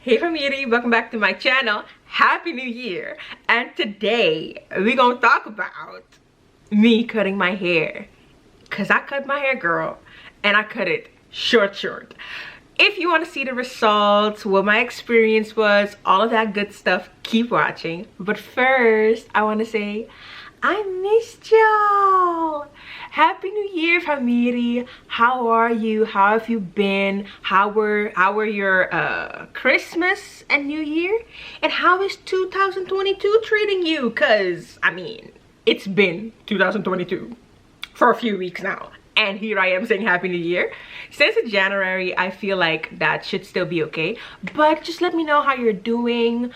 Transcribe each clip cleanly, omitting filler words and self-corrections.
Hey Famiri, welcome back to my channel. Happy New Year. And today we're gonna talk about me cutting my hair. Cause I cut my hair, girl, and I cut it short. If you want to see the results, what my experience was, all of that good stuff, keep watching. But first, I want to say I missed y'all. Happy New Year, Famiri. How are you? How have you been? How were your Christmas and New Year? And how is 2022 treating you? Cause I mean, it's been 2022 for a few weeks now, and here I am saying Happy New Year. Since it's January, I feel like that should still be okay. But just let me know how you're doing.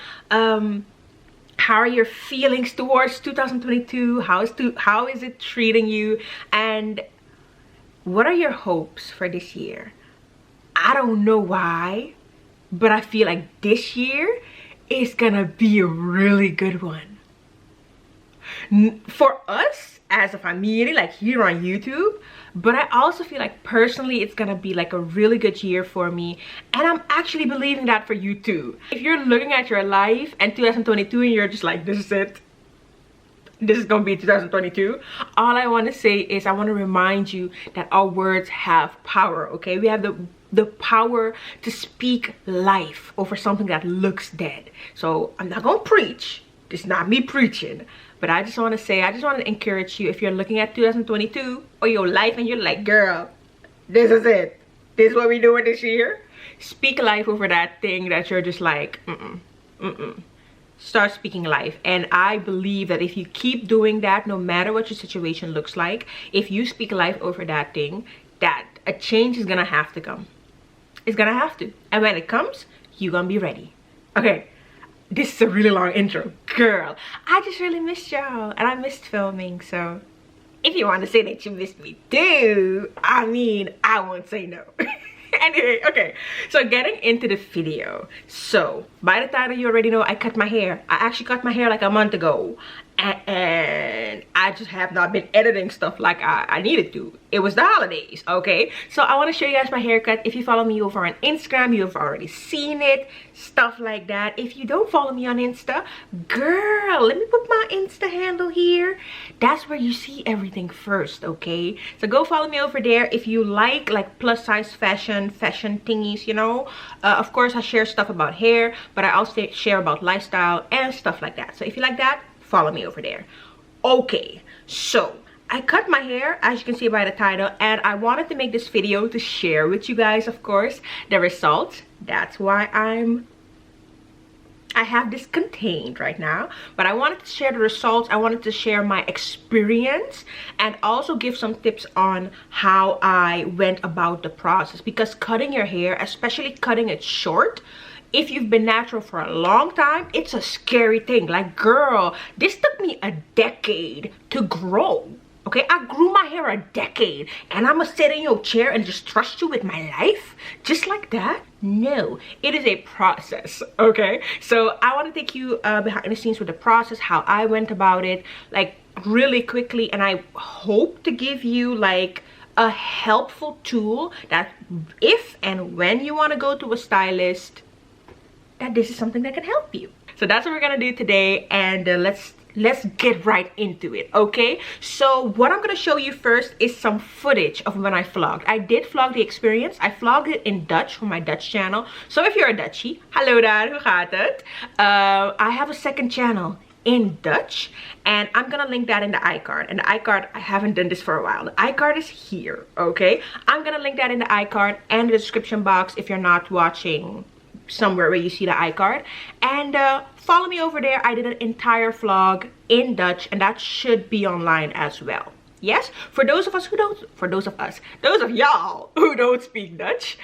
How are your feelings towards 2022? How is it treating you? And what are your hopes for this year? I don't know why, but I feel like this year is gonna be a really good one. For us as a family, like here on YouTube, but I also feel like personally it's gonna be like a really good year for me, and I'm actually believing that for you too. If you're looking at your life and 2022 and you're just like, this is it, this is gonna be 2022, all I want to say is I want to remind you that our words have power. Okay, we have the power to speak life over something that looks dead. So I'm not gonna preach, it's not me preaching, but I just want to say, I just want to encourage you, if you're looking at 2022 or your life and you're like, girl, this is it, this is what we're doing this year, speak life over that thing that you're just like, start speaking life. And I believe that if you keep doing that, no matter what your situation looks like, if you speak life over that thing, that a change is gonna have to come. It's gonna have to, and when it comes, you're gonna be ready. Okay, this is a really long intro, girl. I just really missed y'all, and I missed filming. So if you want to say that you missed me too, I mean, I won't say no. Anyway, okay, so getting into the video. So by the title, you already know I cut my hair. I actually cut my hair like a month ago, and I just have not been editing stuff like I needed to. It was the holidays, okay? So I want to show you guys my haircut. If you follow me over on Instagram, you've already seen it, stuff like that. If you don't follow me on Insta, girl, let me put my Insta handle here. That's where you see everything first, okay? So go follow me over there if you like plus size fashion thingies, you know. Of course, I share stuff about hair, but I also share about lifestyle and stuff like that. So if you like that, follow me over there. Okay, so I cut my hair, as you can see by the title, and I wanted to make this video to share with you guys, of course, the results. That's why I have this contained right now, but I wanted to share the results. I wanted to share my experience and also give some tips on how I went about the process, because cutting your hair, especially cutting it short, if you've been natural for a long time, it's a scary thing. Like, girl, this took me a decade to grow. Okay, I grew my hair a decade, and I'm gonna sit in your chair and just trust you with my life just like that? No, it is a process. Okay, so I want to take you behind the scenes with the process, how I went about it, like really quickly, and I hope to give you like a helpful tool that if and when you want to go to a stylist, that this is something that can help you. So that's what we're gonna do today, and let's get right into it. Okay, so what I'm gonna show you first is some footage of when I vlogged. I did vlog the experience. I vlogged it in Dutch for my Dutch channel. So if you're a Dutchie, hallo daar, hoe gaat het? I have a second channel in Dutch, and I'm gonna link that in the iCard. And the iCard, I haven't done this for a while. The iCard is here. Okay, I'm gonna link that in the iCard and the description box if you're not watching somewhere where you see the iCard. And follow me over there. I did an entire vlog in Dutch, and that should be online as well. Yes, for those of y'all who don't speak Dutch,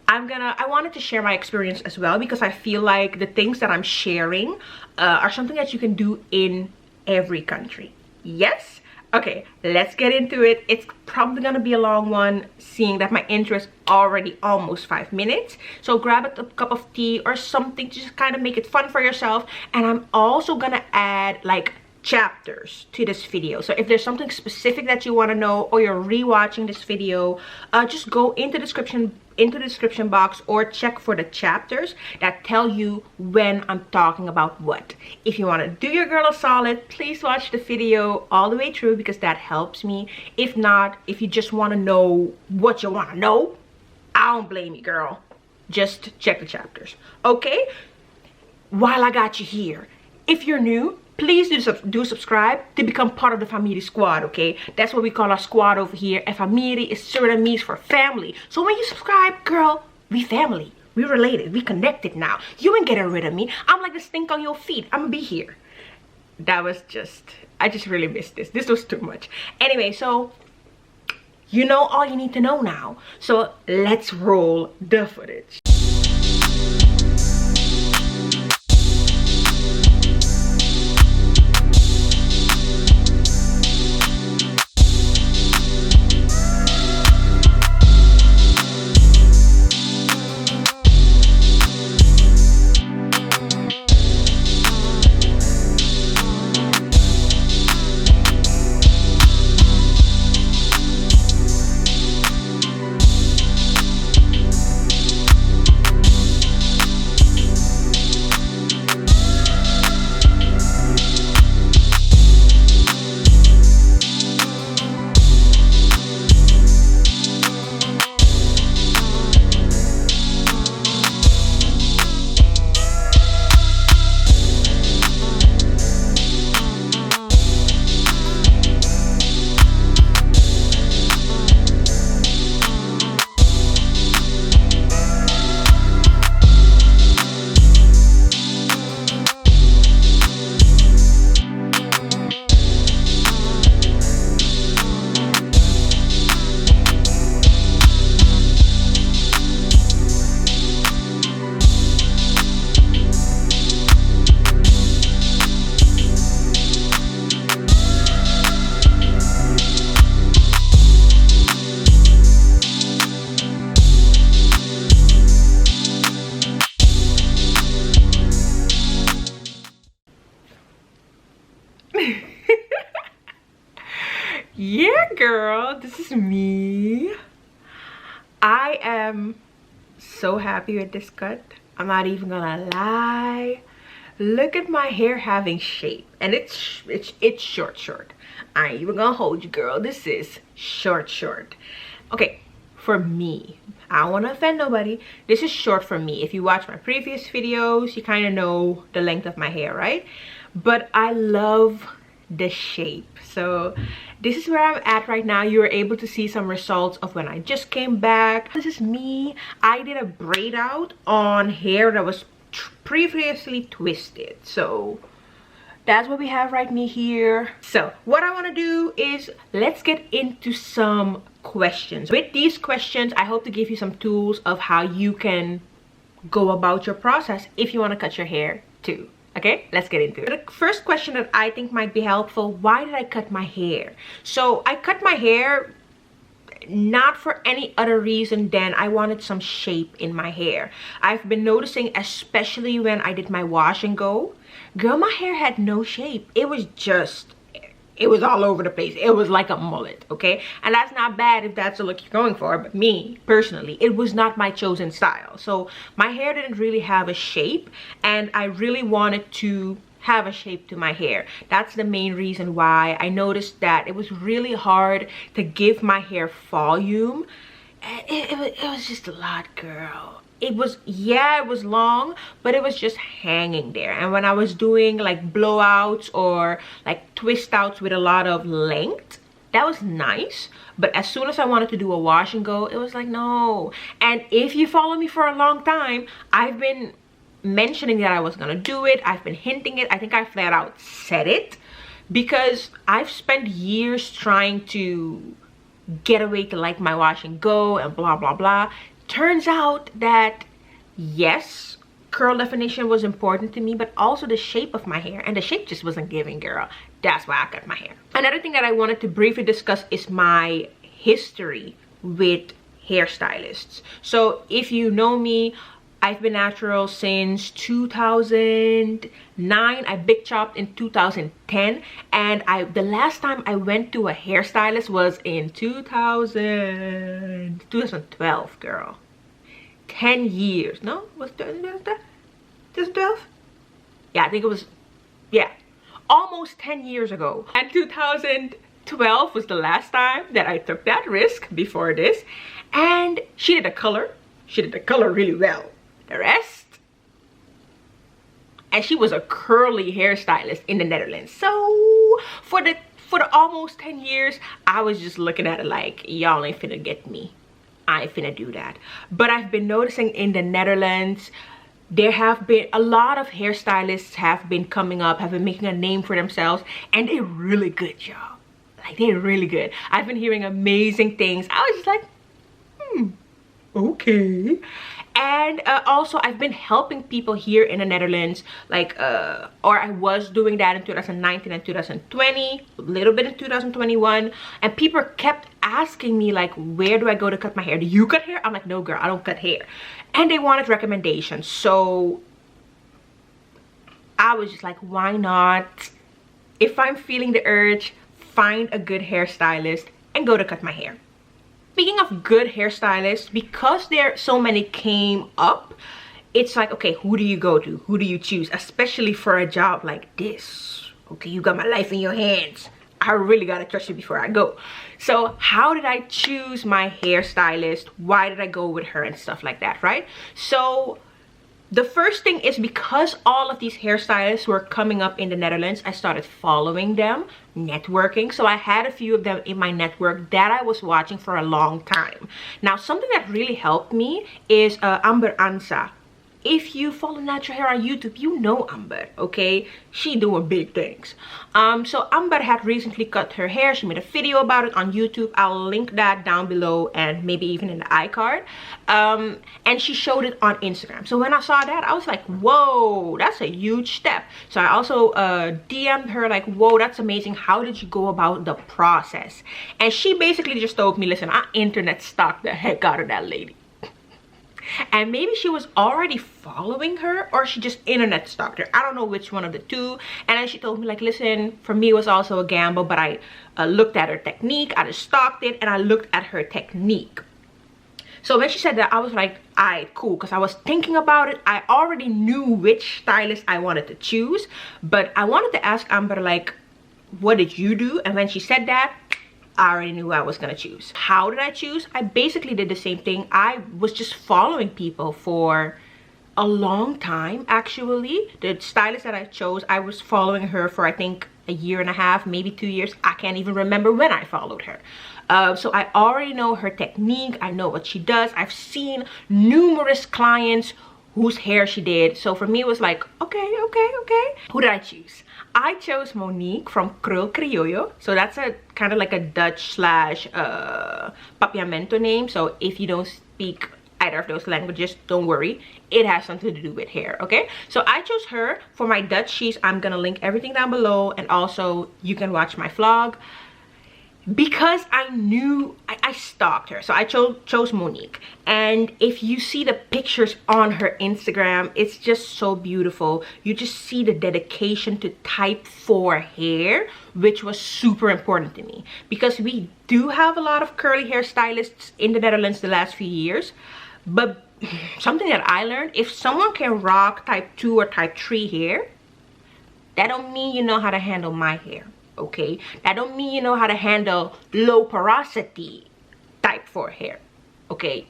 I wanted to share my experience as well, because I feel like the things that I'm sharing are something that you can do in every country. Yes. Okay, let's get into it. It's probably gonna be a long one, seeing that my intro is already almost 5 minutes. So grab a cup of tea or something to just kind of make it fun for yourself. And I'm also gonna add like chapters to this video. So if there's something specific that you want to know, or you're rewatching this video, just go into the description into the description box or check for the chapters that tell you when I'm talking about what. If you want to do your girl a solid, please watch the video all the way through because that helps me. If not, if you just want to know what you want to know, I don't blame you, girl. Just check the chapters. Okay? While I got you here, if you're new, please do subscribe to become part of the Famiri squad, okay? That's what we call our squad over here. And Famiri is Surinamese for family. So when you subscribe, girl, we family. We related. We connected now. You ain't getting rid of me. I'm like the stink on your feet. I'm gonna be here. That was just, I just really missed this. This was too much. Anyway, so you know all you need to know now. So let's roll the footage. Yeah, girl, this is me. I am so happy with this cut. I'm not even gonna lie. Look at my hair having shape, and it's short. I ain't even gonna hold you, girl. This is short. Okay, for me, I don't want to offend nobody. This is short for me. If you watch my previous videos, you kind of know the length of my hair, right? But I love the shape. So this is where I'm at right now. You were able to see some results of when I just came back. This is me. I did a braid out on hair that was previously twisted. So that's what we have right me here. So what I want to do is let's get into some questions. With these questions, I hope to give you some tools of how you can go about your process if you want to cut your hair too. Okay, let's get into it. The first question that I think might be helpful: why did I cut my hair? So I cut my hair not for any other reason than I wanted some shape in my hair. I've been noticing, especially when I did my wash and go, girl, my hair had no shape. It was all over the place. It was like a mullet, okay? And that's not bad if that's the look you're going for, but me, personally, it was not my chosen style. So my hair didn't really have a shape, and I really wanted to have a shape to my hair. That's the main reason why I noticed that it was really hard to give my hair volume. It was just a lot, girl. It was, yeah, it was long, but it was just hanging there. And when I was doing like blowouts or like twist outs with a lot of length, that was nice. But as soon as I wanted to do a wash and go, it was like, no. And if you follow me for a long time, I've been mentioning that I was gonna do it. I've been hinting it. I think I flat out said it because I've spent years trying to get away to like my wash and go and blah blah blah. Turns out that yes, curl definition was important to me, but also the shape of my hair, and the shape just wasn't giving, girl. That's why I cut my hair. Another thing that I wanted to briefly discuss is my history with hairstylists. So if you know me, I've been natural since 2009. I big chopped in 2010, and the last time I went to a hairstylist was in 2012, girl. 10 years. No, was this 12? Yeah, I think it was, yeah, almost 10 years ago. And 2012 was the last time that I took that risk before this. And she did the color. She did the color really well. The rest, and she was a curly hairstylist in the Netherlands. So for the almost 10 years, I was just looking at it like, y'all ain't finna get me. I ain't finna do that. But I've been noticing in the Netherlands, there have been a lot of hairstylists have been coming up, have been making a name for themselves, and they're really good, y'all. Like, they're really good. I've been hearing amazing things. I was just like, okay. And also I've been helping people here in the Netherlands, like or I was doing that in 2019 and 2020, a little bit in 2021, and people kept asking me like, where do I go to cut my hair? Do you cut hair? I'm like, no girl, I don't cut hair. And they wanted recommendations, so I was just like, why not? If I'm feeling the urge, find a good hairstylist and go to cut my hair. Speaking of good hairstylists, because there so many came up, it's like, okay, who do you go to? Who do you choose? Especially for a job like this. Okay, you got my life in your hands. I really gotta trust you before I go. So how did I choose my hairstylist? Why did I go with her and stuff like that, right? So the first thing is, because all of these hairstylists were coming up in the Netherlands, I started following them, networking. So I had a few of them in my network that I was watching for a long time. Now, something that really helped me is Amber Ansa. If you follow natural hair on YouTube, you know Amber, okay? She doing big things. So Amber had recently cut her hair. She made a video about it on YouTube. I'll link that down below and maybe even in the iCard. And she showed it on Instagram. So when I saw that, I was like, whoa, that's a huge step. So I also DM'd her like, whoa, that's amazing. How did you go about the process? And she basically just told me, listen, I internet stalked the heck out of that lady. And maybe she was already following her, or she just internet stalked her. I don't know which one of the two. And then she told me like, listen, for me it was also a gamble, but I looked at her technique, I just stalked it, and I looked at her technique. So when she said that, I was like, alright, cool, because I was thinking about it. I already knew which stylist I wanted to choose, but I wanted to ask Amber like, what did you do? And when she said that, I already knew who I was gonna choose. How did I choose? I basically did the same thing. I was just following people for a long time, actually. The stylist that I chose, I was following her for I think a year and a half, maybe 2 years. I can't even remember when I followed her. So I already know her technique. I know what she does. I've seen numerous clients whose hair she did. So for me it was like, okay. Who did I choose? I chose Monique from Krul Criollo. So that's a kind of like a Dutch slash papiamento name. So if you don't speak either of those languages, don't worry, it has something to do with hair. Okay, so I chose her for my Dutch cheese. I'm gonna link everything down below, and also you can watch my vlog. Because I knew, I stalked her, so I chose Monique. And if you see the pictures on her Instagram, it's just so beautiful. You just see the dedication to type 4 hair, which was super important to me, because we do have a lot of curly hair stylists in the Netherlands the last few years. But something that I learned, if someone can rock type 2 or type 3 hair, that don't mean you know how to handle my hair. Okay, that don't mean you know how to handle low porosity type 4 hair. Okay,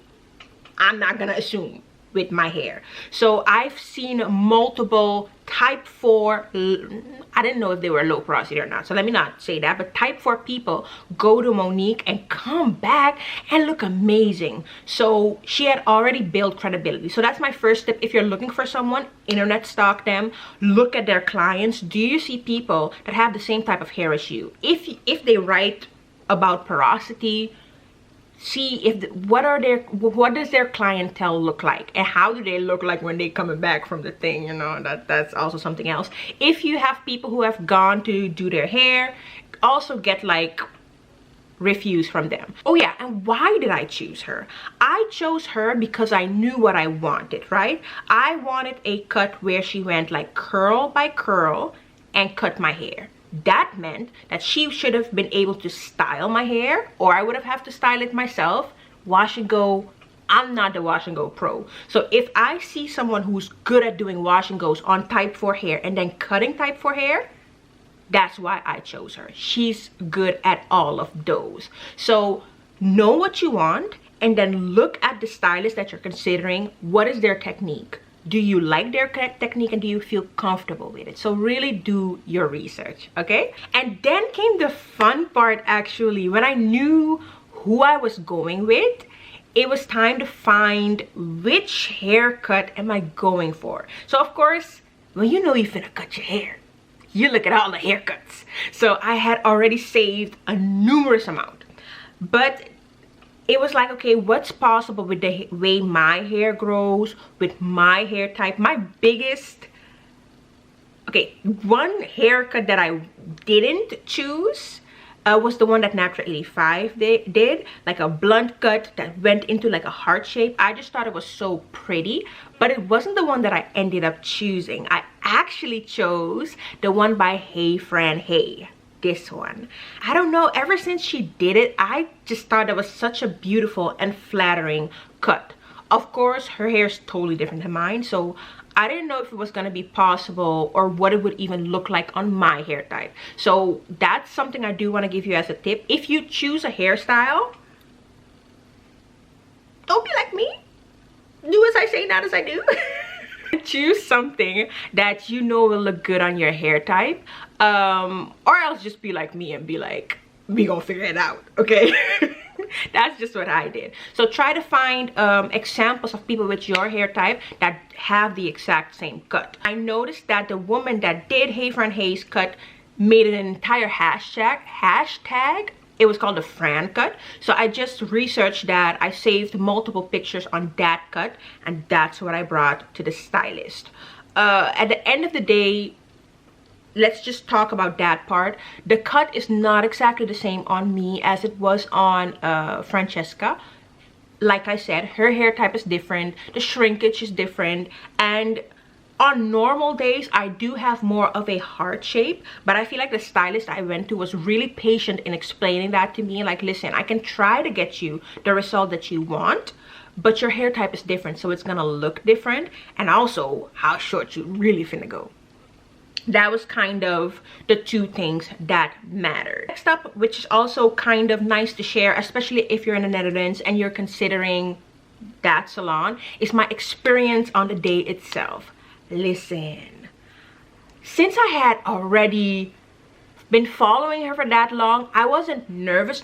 I'm not gonna assume with my hair. So I've seen multiple type 4, I didn't know if they were low porosity or not, so let me not say that, but type 4 people go to Monique and come back and look amazing. So she had already built credibility. So that's my first tip. If you're looking for someone, internet stalk them, look at their clients. Do you see people that have the same type of hair as you? If they write about porosity, see if what does their clientele look like, and how do they look like when they coming back from the thing, you know. That's also something else. If you have people who have gone to do their hair, also get like reviews from them. Oh yeah, and why did I choose her? I chose her because I knew what I wanted, right? I wanted a cut where she went like curl by curl and cut my hair. That meant that she should have been able to style my hair, or I would have to style it myself, wash and go, I'm not the wash and go pro. So if I see someone who's good at doing wash and goes on type 4 hair and then cutting type 4 hair, that's why I chose her. She's good at all of those. So know what you want and then look at the stylist that you're considering. What is their technique? Do you like their technique and do you feel comfortable with it? So really do your research, okay? And then came the fun part actually. When I knew who I was going with, it was time to find which haircut am I going for. So of course, when you know you're finna cut your hair, you look at all the haircuts. So I had already saved a numerous amount. But it was like, okay, what's possible with the way my hair grows, with my hair type? My biggest, okay, one haircut that I didn't choose was the one that Natural 85 did, like a blunt cut that went into like a heart shape. I just thought it was so pretty, but it wasn't the one that I ended up choosing. I actually chose the one by Hey Fran Hey. This one, I don't know, ever since she did it, I just thought it was such a beautiful and flattering cut. Of course, her hair is totally different than mine, so I didn't know if it was going to be possible or what it would even look like on my hair type. So that's something I do want to give you as a tip. If you choose a hairstyle, don't be like me. Do as I say, not as I do. Choose something that you know will look good on your hair type, or else just be like me and be like, we gonna figure it out, okay? That's just what I did. So try to find examples of people with your hair type that have the exact same cut. I noticed that the woman that did Hey Fran Hay's cut made an entire hashtag. It was called the Fran cut. So I just researched that. I saved multiple pictures on that cut, and that's what I brought to the stylist. At the end of the day, let's just talk about that part. The cut is not exactly the same on me as it was on Francesca. Like I said, her hair type is different, the shrinkage is different, and on normal days, I do have more of a heart shape, but I feel like the stylist I went to was really patient in explaining that to me. Like, listen, I can try to get you the result that you want, but your hair type is different, so it's gonna look different, and also how short you really finna go. That was kind of the two things that mattered. Next up, which is also kind of nice to share, especially if you're in the Netherlands and you're considering that salon, is my experience on the day itself. Listen, since I had already been following her for that long, I wasn't nervous.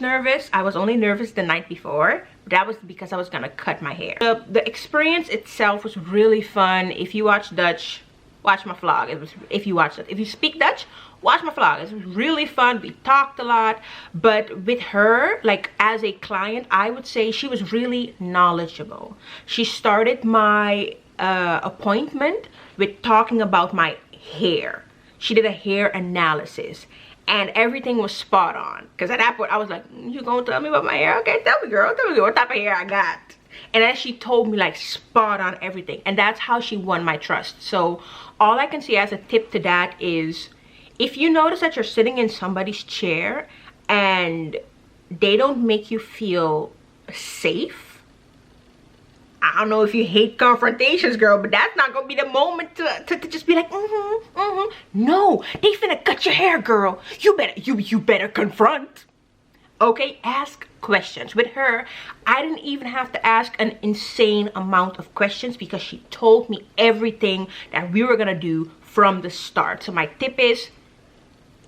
I was only nervous the night before. That was because I was gonna cut my hair. The experience itself was really fun. If you watch Dutch, watch my vlog. If you speak Dutch, watch my vlog. It was really fun. We talked a lot, but with her, like as a client, I would say she was really knowledgeable. She started my appointment with talking about my hair. She did a hair analysis and everything was spot on, because at that point I was like, you gonna tell me about my hair? Okay, tell me, girl, what type of hair I got. And then she told me like spot on everything, and that's how she won my trust. So all I can say as a tip to that is, if you notice that you're sitting in somebody's chair and they don't make you feel safe, I don't know if you hate confrontations, girl, but that's not gonna be the moment to just be like, No, they finna cut your hair, girl. You better confront. Okay, ask questions. With her, I didn't even have to ask an insane amount of questions because she told me everything that we were gonna do from the start. So my tip is,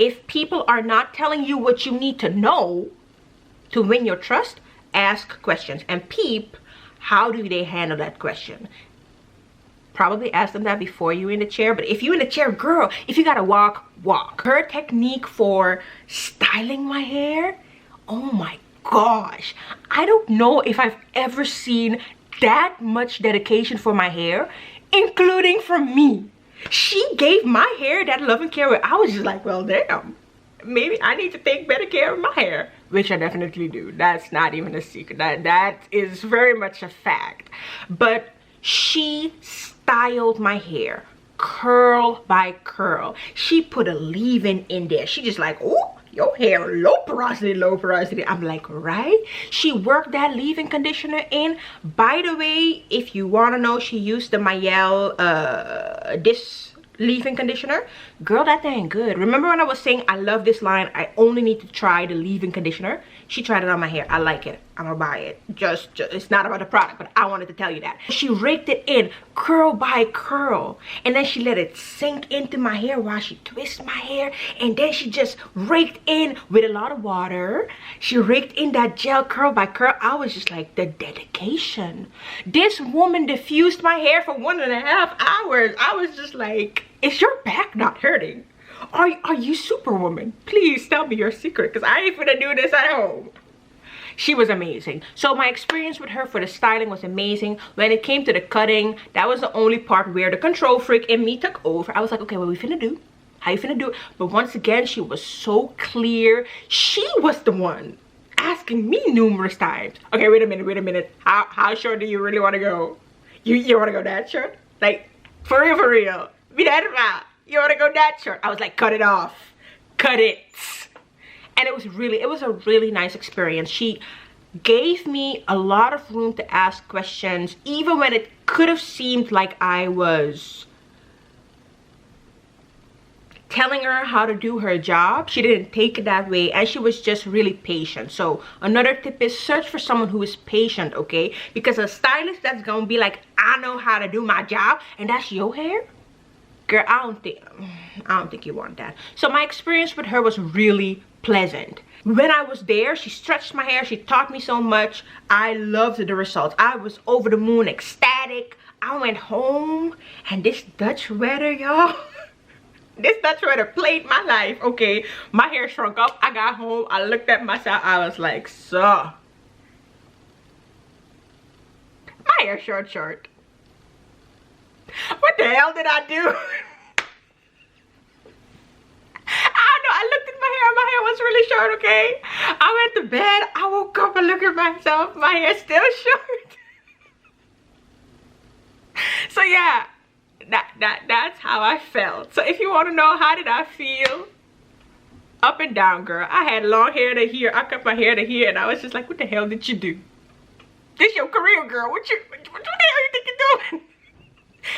if people are not telling you what you need to know to win your trust, ask questions and peep how do they handle that question. Probably ask them that before you're in the chair, but if you're in the chair, girl, if you gotta walk, walk. Her technique for styling my hair, oh my gosh, I don't know if I've ever seen that much dedication for my hair, including from me. She gave my hair that love and care where I was just like, well, damn, maybe I need to take better care of my hair, which I definitely do. That's not even a secret. That is very much a fact. But she styled my hair curl by curl. She put a leave-in in there. She just like, oh, your hair low porosity, low porosity. I'm like, right? She worked that leave-in conditioner in. By the way, if you want to know, she used the Mayel this leave-in conditioner. Girl, that thing good. Remember when I was saying I love this line, I only need to try the leave-in conditioner? She tried it on my hair. I like it. I'm gonna buy it. Just it's not about the product, but I wanted to tell you that. She raked it in curl by curl, and then she let it sink into my hair while she twists my hair, and then she just raked in with a lot of water. She raked in that gel curl by curl. I was just like, the dedication. This woman diffused my hair for 1.5 hours. I was just like, is your back not hurting? Are you Superwoman? Please tell me your secret, because I ain't gonna do this at home. She was amazing. So my experience with her for the styling was amazing. When it came to the cutting, that was the only part where the control freak in me took over. I was like, okay, what we finna do? How you finna do it? But once again, she was so clear. She was the one asking me numerous times. Okay, wait a minute. How short do you really want to go? You want to go that short? Like, for real. Minerva, you want to go that short? I was like, cut it off. Cut it. And it was a really nice experience. She gave me a lot of room to ask questions, even when it could have seemed like I was telling her how to do her job. She didn't take it that way, and she was just really patient. So another tip is search for someone who is patient, okay? Because a stylist that's gonna be like, I know how to do my job, and that's your hair, girl, I don't think you want that. So my experience with her was really pleasant. When I was there, she stretched my hair. She taught me so much. I loved the results. I was over the moon, ecstatic. I went home, and this Dutch weather, y'all, this Dutch weather played my life, okay? My hair shrunk up. I got home. I looked at myself. I was like, so. My hair short. What the hell did I do? I looked at my hair was really short, okay? I went to bed, I woke up and looked at myself, my hair's still short. So yeah, that's how I felt. So if you want to know how did I feel, up and down, girl. I had long hair to here, I cut my hair to here, and I was just like, what the hell did you do? This your career, girl. What the hell you think you're doing?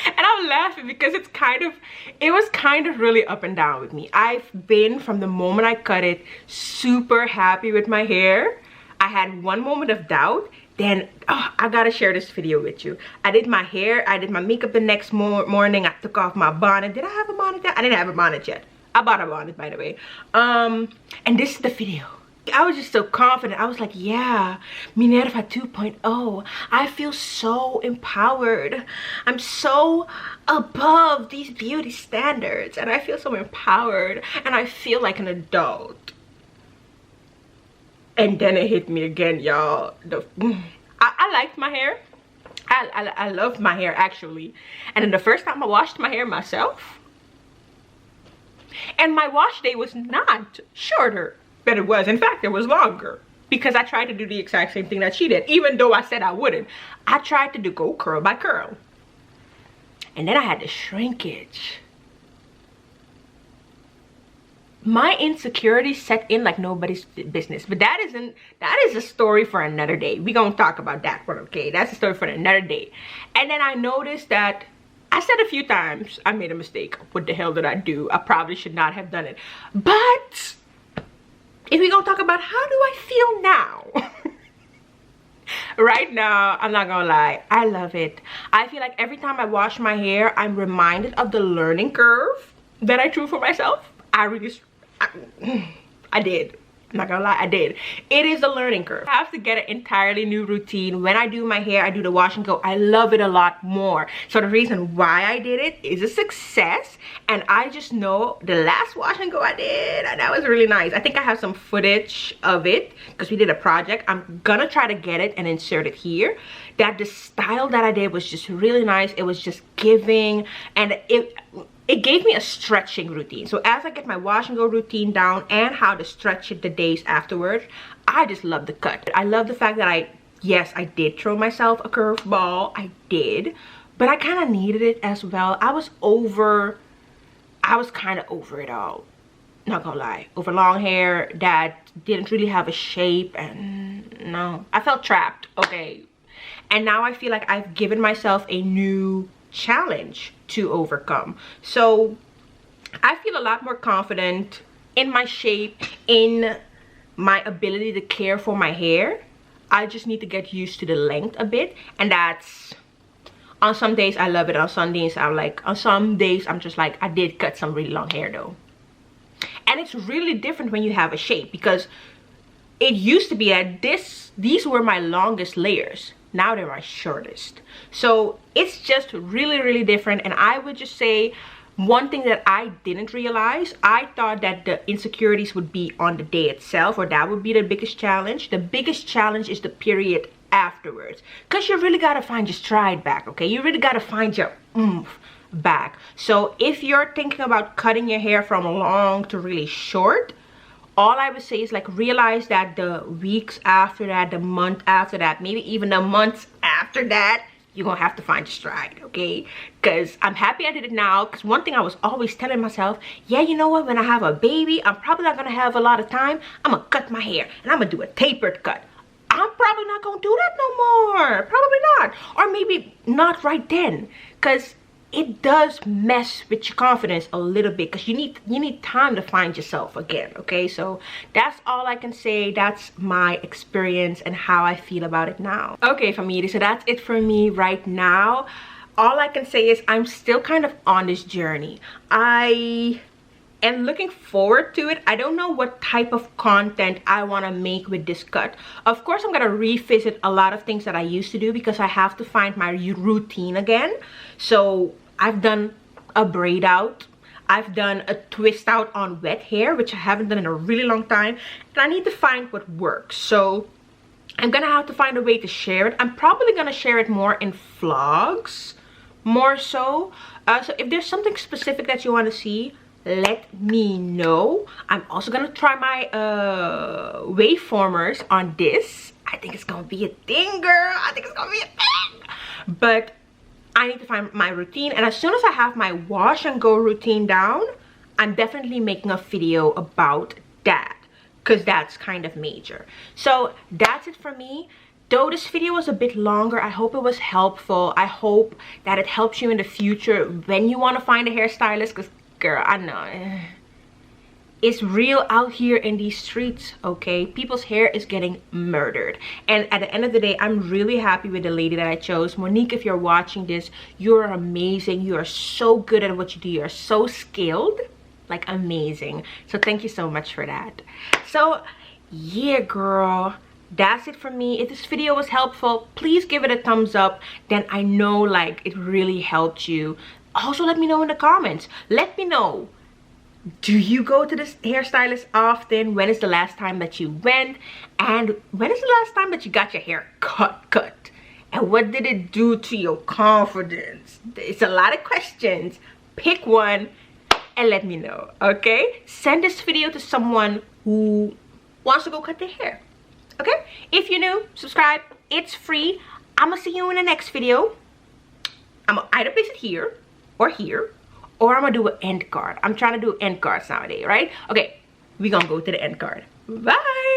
And I'm laughing because it was kind of really up and down with me. I've been, from the moment I cut it, super happy with my hair. I had one moment of doubt. Then, I gotta share this video with you. I did my hair, I did my makeup the next morning. I took off my bonnet. Did I have a bonnet yet? I didn't have a bonnet yet. I bought a bonnet, by the way. And this is the video. I was just so confident. I was like, yeah, Minerva 2.0. I feel so empowered. I'm so above these beauty standards, and I feel so empowered, and I feel like an adult. And then it hit me again, y'all. I liked my hair. I loved my hair, actually. And then the first time I washed my hair myself, and my wash day was not shorter than it was. In fact, it was longer, because I tried to do the exact same thing that she did, even though I said I wouldn't. I tried to go curl by curl, and then I had the shrinkage. My insecurity set in like nobody's business, but that is a story for another day. We gonna talk about that one, okay? That's a story for another day. And then I noticed that I said a few times I made a mistake. What the hell did I do? I probably should not have done it. But if we gonna talk about how do I feel now, right now, I'm not gonna lie, I love it. I feel like every time I wash my hair, I'm reminded of the learning curve that I drew for myself. I did. I'm not gonna lie, I did. It is a learning curve. I have to get an entirely new routine. When I do my hair, I do the wash and go. I love it a lot more. So the reason why I did it is a success. And I just know the last wash and go I did, and that was really nice. I think I have some footage of it because we did a project. I'm gonna try to get it and insert it here. That the style that I did was just really nice. It was just giving, and it gave me a stretching routine. So as I get my wash and go routine down and how to stretch it the days afterwards, I just love the cut. I love the fact that yes, I did throw myself a curveball. I did, but I kind of needed it as well. I was kind of over it all. not gonna lie, over long hair that didn't really have a shape, and no, I felt trapped, okay? And now I feel like I've given myself a new challenge to overcome. So I feel a lot more confident in my shape, in my ability to care for my hair. I just need to get used to the length a bit, and that's, on some days I love it, on some days I'm just like, I did cut some really long hair though. And it's really different when you have a shape, because it used to be that these were my longest layers. Now they're my shortest. So it's just really different. And I would just say, one thing that I didn't realize, I thought that the insecurities would be on the day itself, or that would be the biggest challenge. The biggest challenge is the period afterwards, because you really got to find your stride back, okay? You really got to find your oomph back. So if you're thinking about cutting your hair from long to really short, all I would say is like, realize that the weeks after that, the month after that, maybe even the months after that, you're gonna have to find your stride, okay? Because I'm happy I did it now, because one thing I was always telling myself, yeah, you know what, when I have a baby, I'm probably not gonna have a lot of time. I'm gonna cut my hair and I'm gonna do a tapered cut. I'm probably not gonna do that no more. Probably not. Or maybe not right then, because it does mess with your confidence a little bit, because you need time to find yourself again, okay? So that's all I can say. That's my experience and how I feel about it now. Okay, Famiri, so that's it for me right now. All I can say is I'm still kind of on this journey. I am looking forward to it. I don't know what type of content I want to make with this cut. Of course, I'm gonna revisit a lot of things that I used to do, because I have to find my routine again. So I've done a braid out, I've done a twist out on wet hair, which I haven't done in a really long time, and I need to find what works. So I'm gonna have to find a way to share it. I'm probably gonna share it more in vlogs, more so. So if there's something specific that you want to see, let me know. I'm also gonna try my waveformers on this. I think it's gonna be a thing, girl. I think it's gonna be a thing. But I need to find my routine, and as soon as I have my wash and go routine down, I'm definitely making a video about that, because that's kind of major. So that's it for me. Though this video was a bit longer, I hope it was helpful. I hope that it helps you in the future when you want to find a hairstylist, because girl, I know it's real out here in these streets, okay? People's hair is getting murdered. And at the end of the day, I'm really happy with the lady that I chose. Monique, if you're watching this, you're amazing. You are so good at what you do. You're so skilled, like amazing. So thank you so much for that. So yeah, girl, that's it for me. If this video was helpful, please give it a thumbs up. Then I know like it really helped you. Also, let me know in the comments. Let me know, do you go to this hairstylist often? When is the last time that you went? And when is the last time that you got your hair cut? And what did it do to your confidence? It's a lot of questions. Pick one and let me know, okay? Send this video to someone who wants to go cut their hair, okay? If you're new, subscribe. It's free. I'm gonna see you in the next video. I'm gonna either place it here, or I'm gonna do an end card. I'm trying to do end cards nowadays, right? Okay, we're gonna go to the end card. Bye.